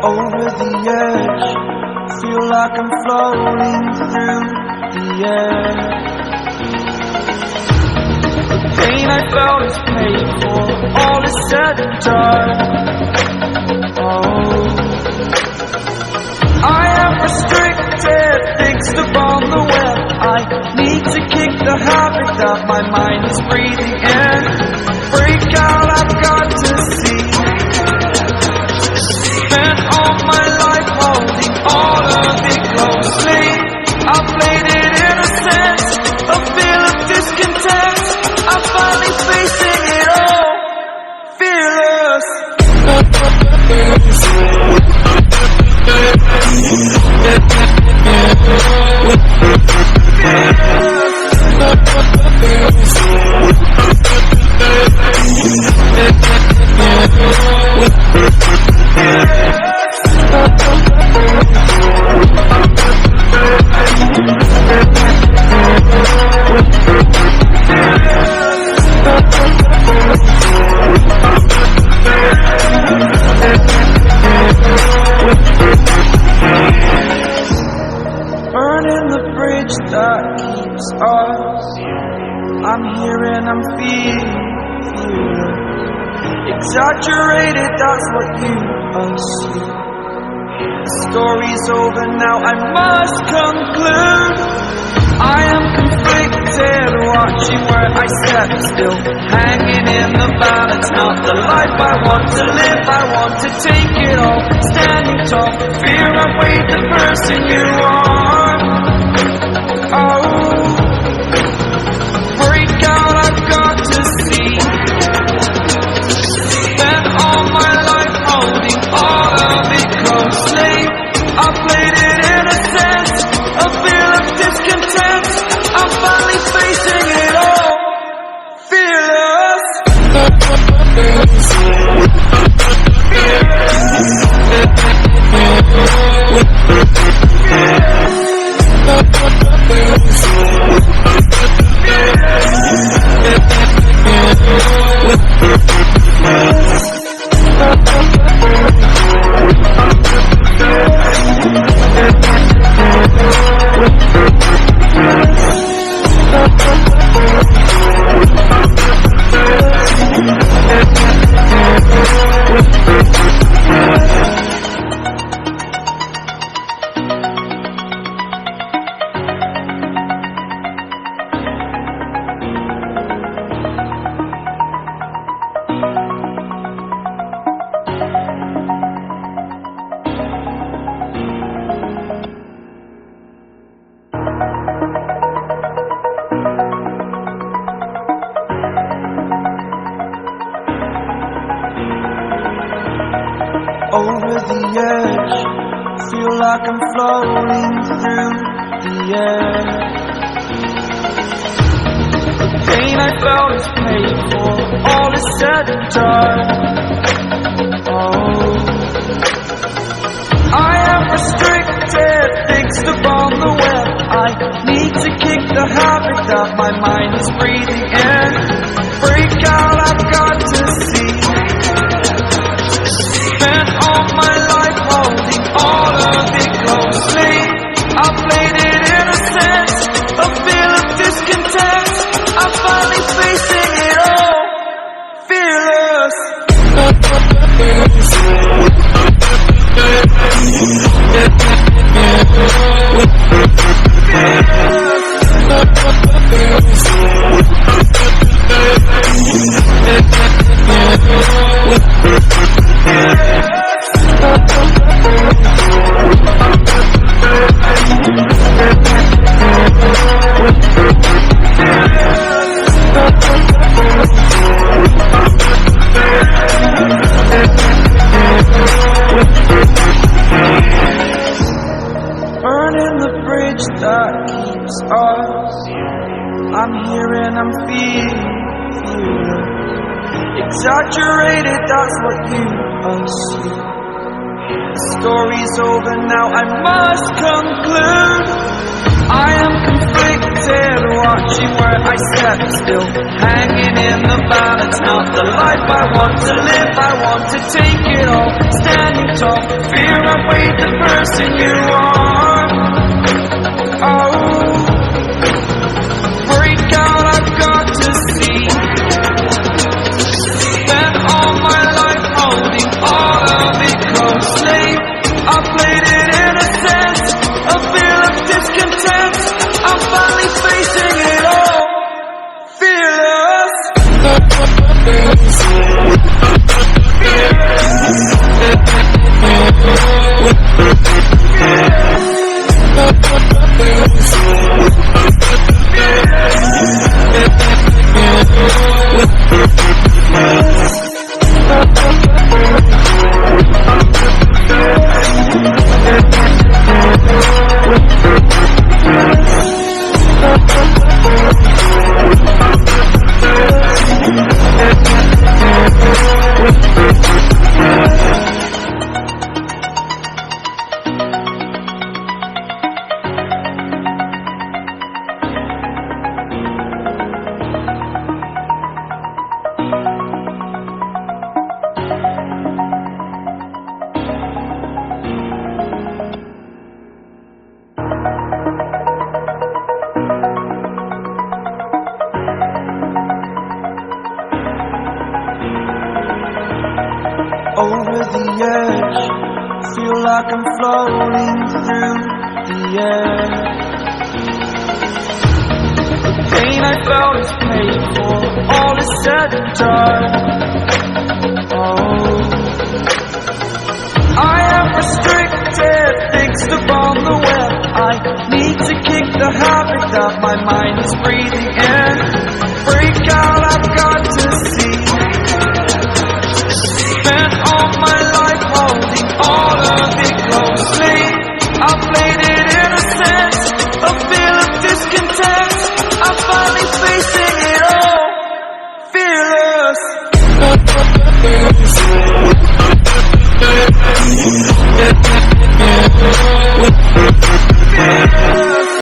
Over the edge, feel like I'm floating through the air. The pain I felt is paid for, all is said and done. Oh, I am restricted, fixed upon the web. I need to kick the habit that my mind is breathing in. Break out, I've got to see. Spent all my life holding all of it closely. I played it in a sense, a feel of discontent. I'm finally facing it all, fearless. Burning the bridge that keeps us. I'm here and I'm feeling exaggerated, that's what you assume. The story's over now, I must conclude. I am conflicted, watching where I step still, hanging in the balance. Not the life I want to live, I want to take it all. Standing tall, fear I've weighed the person you are. Oh, break out, I've got to see. Spent all my life holding all of it closely. I played it in a sense, a feel of discontent. I'm finally facing it all, fearless. Over the edge, feel like I'm floating through the air. The pain I felt is paid for, all is said and done. Oh, I am restricted, fixed upon the web. I need to kick the habit that my mind is breathing in. Break out, I've got to see. Spent all my life holding all of it closely. I played it in a sense, a feel of discontent. I'm finally facing it all, fearless. Burning the bridge that keeps us. I'm here and I'm feeling exaggerated, that's what you assume. The story's over now, I must conclude. I am conflicted. watching where I step, still hanging in the balance. Not the life I want to live, I want to take it all. Standing tall, fear I weighed the person you are. Oh, break out, I've got to see. Spent all my life holding all of it closely. I played it innocent, a feel of discontent. I'm finally facing it all, fearless. Over the edge, feel like I'm floating through the air. The pain I felt is paid for, all is said and done. Oh, I am restricted, fixed upon the web. I need to kick the habit that my mind is breathing